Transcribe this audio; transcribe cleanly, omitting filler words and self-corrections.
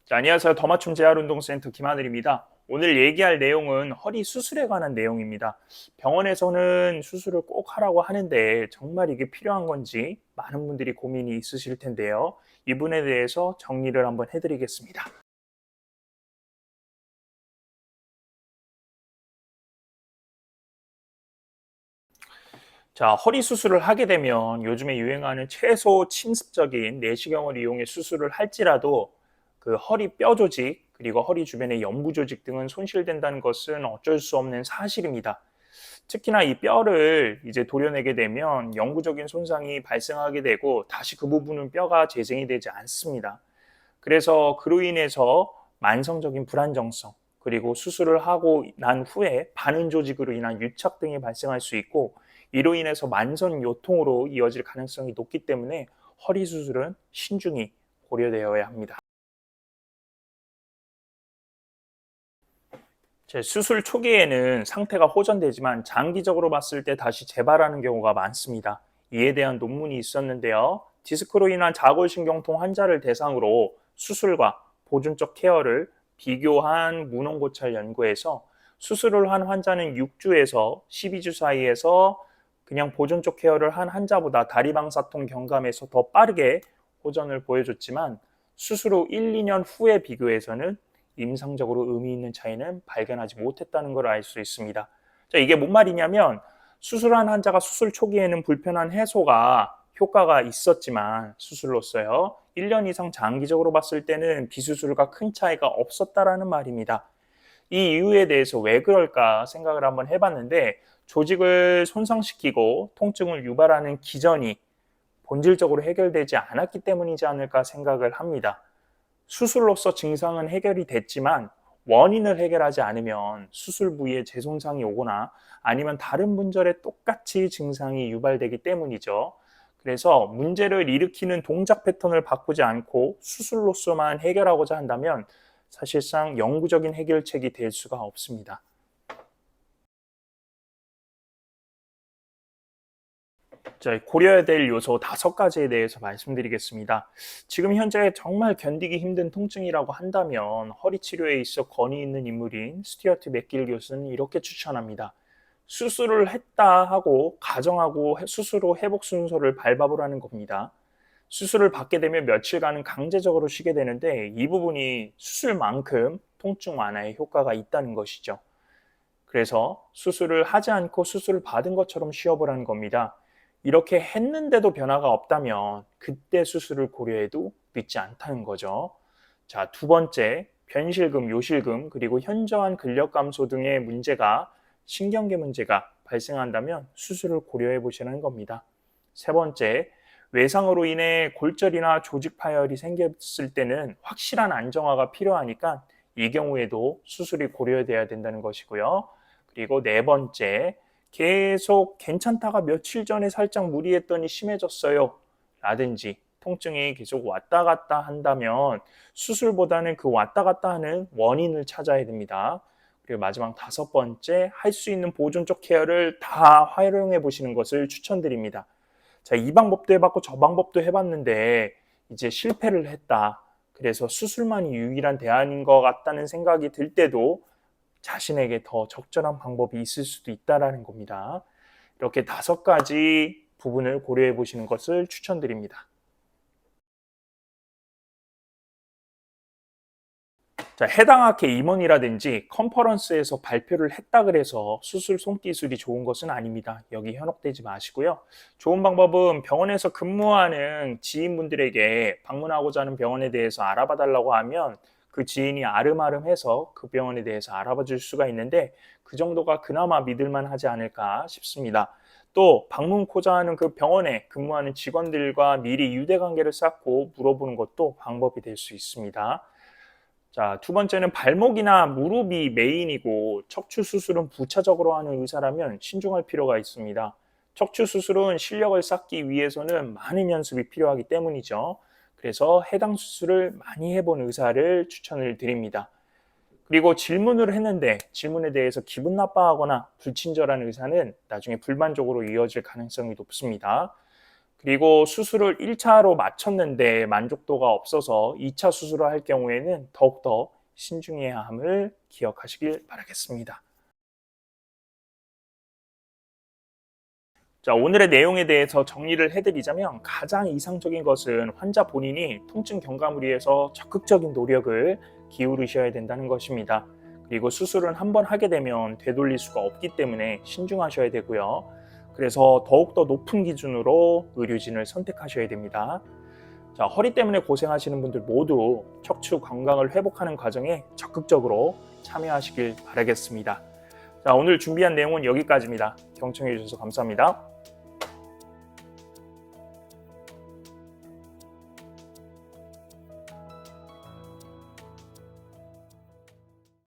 자, 안녕하세요. 더 맞춤 재활운동센터 김하늘입니다. 오늘 얘기할 내용은 허리 수술에 관한 내용입니다. 병원에서는 수술을 꼭 하라고 하는데 정말 이게 필요한 건지 많은 분들이 고민이 있으실 텐데요. 이 부분에 대해서 정리를 한번 해드리겠습니다. 자, 허리 수술을 하게 되면 요즘에 유행하는 최소 침습적인 내시경을 이용해 수술을 할지라도 그 허리 뼈 조직 그리고 허리 주변의 연부 조직 등은 손실된다는 것은 어쩔 수 없는 사실입니다. 특히나 이 뼈를 이제 도려내게 되면 영구적인 손상이 발생하게 되고 다시 그 부분은 뼈가 재생이 되지 않습니다. 그래서 그로 인해서 만성적인 불안정성 그리고 수술을 하고 난 후에 반응 조직으로 인한 유착 등이 발생할 수 있고 이로 인해서 만성 요통으로 이어질 가능성이 높기 때문에 허리 수술은 신중히 고려되어야 합니다. 수술 초기에는 상태가 호전되지만 장기적으로 봤을 때 다시 재발하는 경우가 많습니다. 이에 대한 논문이 있었는데요. 디스크로 인한 자골신경통 환자를 대상으로 수술과 보존적 케어를 비교한 문헌고찰 연구에서 수술을 한 환자는 6주에서 12주 사이에서 그냥 보존적 케어를 한 환자보다 다리방사통 경감에서 더 빠르게 호전을 보여줬지만 수술 후 1, 2년 후에 비교해서는 임상적으로 의미 있는 차이는 발견하지 못했다는 걸 알 수 있습니다. 자, 이게 뭔 말이냐면 수술한 환자가 수술 초기에는 불편한 해소가 효과가 있었지만 수술로서요. 1년 이상 장기적으로 봤을 때는 비수술과 큰 차이가 없었다라는 말입니다. 이 이유에 대해서 왜 그럴까 생각을 한번 해봤는데 조직을 손상시키고 통증을 유발하는 기전이 본질적으로 해결되지 않았기 때문이지 않을까 생각을 합니다. 수술로서 증상은 해결이 됐지만 원인을 해결하지 않으면 수술 부위에 재손상이 오거나 아니면 다른 분절에 똑같이 증상이 유발되기 때문이죠. 그래서 문제를 일으키는 동작 패턴을 바꾸지 않고 수술로서만 해결하고자 한다면 사실상 영구적인 해결책이 될 수가 없습니다. 자, 고려해야 될 요소 5가지에 대해서 말씀드리겠습니다. 지금 현재 정말 견디기 힘든 통증이라고 한다면 허리 치료에 있어 권위 있는 인물인 스튜어트 맥길 교수는 이렇게 추천합니다. 수술을 했다 하고 가정하고 수술 후 회복 순서를 밟아보라는 겁니다. 수술을 받게 되면 며칠간은 강제적으로 쉬게 되는데 이 부분이 수술만큼 통증 완화에 효과가 있다는 것이죠. 그래서 수술을 하지 않고 수술을 받은 것처럼 쉬어보라는 겁니다. 이렇게 했는데도 변화가 없다면 그때 수술을 고려해도 늦지 않다는 거죠. 자, 두 번째, 변실금, 요실금, 그리고 현저한 근력 감소 등의 문제가 신경계 문제가 발생한다면 수술을 고려해 보시는 겁니다. 세 번째, 외상으로 인해 골절이나 조직 파열이 생겼을 때는 확실한 안정화가 필요하니까 이 경우에도 수술이 고려돼야 된다는 것이고요. 그리고 네 번째, 계속 괜찮다가 며칠 전에 살짝 무리했더니 심해졌어요. 라든지 통증이 계속 왔다 갔다 한다면 수술보다는 그 왔다 갔다 하는 원인을 찾아야 됩니다. 그리고 마지막 5번째, 할 수 있는 보존적 케어를 다 활용해 보시는 것을 추천드립니다. 자, 이 방법도 해봤고 저 방법도 해봤는데 이제 실패를 했다. 그래서 수술만이 유일한 대안인 것 같다는 생각이 들 때도 자신에게 더 적절한 방법이 있을 수도 있다라는 겁니다. 이렇게 5가지 부분을 고려해 보시는 것을 추천드립니다. 자, 해당 학회 임원이라든지 컨퍼런스에서 발표를 했다 그래서 수술 손기술이 좋은 것은 아닙니다. 여기 현혹되지 마시고요. 좋은 방법은 병원에서 근무하는 지인분들에게 방문하고자 하는 병원에 대해서 알아봐 달라고 하면 그 지인이 아름아름해서 그 병원에 대해서 알아봐 줄 수가 있는데 그 정도가 그나마 믿을만 하지 않을까 싶습니다. 또 방문코자 하는 그 병원에 근무하는 직원들과 미리 유대관계를 쌓고 물어보는 것도 방법이 될 수 있습니다. 자, 두 번째는 발목이나 무릎이 메인이고 척추 수술은 부차적으로 하는 의사라면 신중할 필요가 있습니다. 척추 수술은 실력을 쌓기 위해서는 많은 연습이 필요하기 때문이죠. 그래서 해당 수술을 많이 해본 의사를 추천을 드립니다. 그리고 질문을 했는데 질문에 대해서 기분 나빠하거나 불친절한 의사는 나중에 불만족으로 이어질 가능성이 높습니다. 그리고 수술을 1차로 마쳤는데 만족도가 없어서 2차 수술을 할 경우에는 더욱더 신중해야 함을 기억하시길 바라겠습니다. 자, 오늘의 내용에 대해서 정리를 해드리자면 가장 이상적인 것은 환자 본인이 통증 경감을 위해서 적극적인 노력을 기울이셔야 된다는 것입니다. 그리고 수술은 한번 하게 되면 되돌릴 수가 없기 때문에 신중하셔야 되고요. 그래서 더욱더 높은 기준으로 의료진을 선택하셔야 됩니다. 자, 허리 때문에 고생하시는 분들 모두 척추 건강을 회복하는 과정에 적극적으로 참여하시길 바라겠습니다. 자, 오늘 준비한 내용은 여기까지입니다. 경청해 주셔서 감사합니다.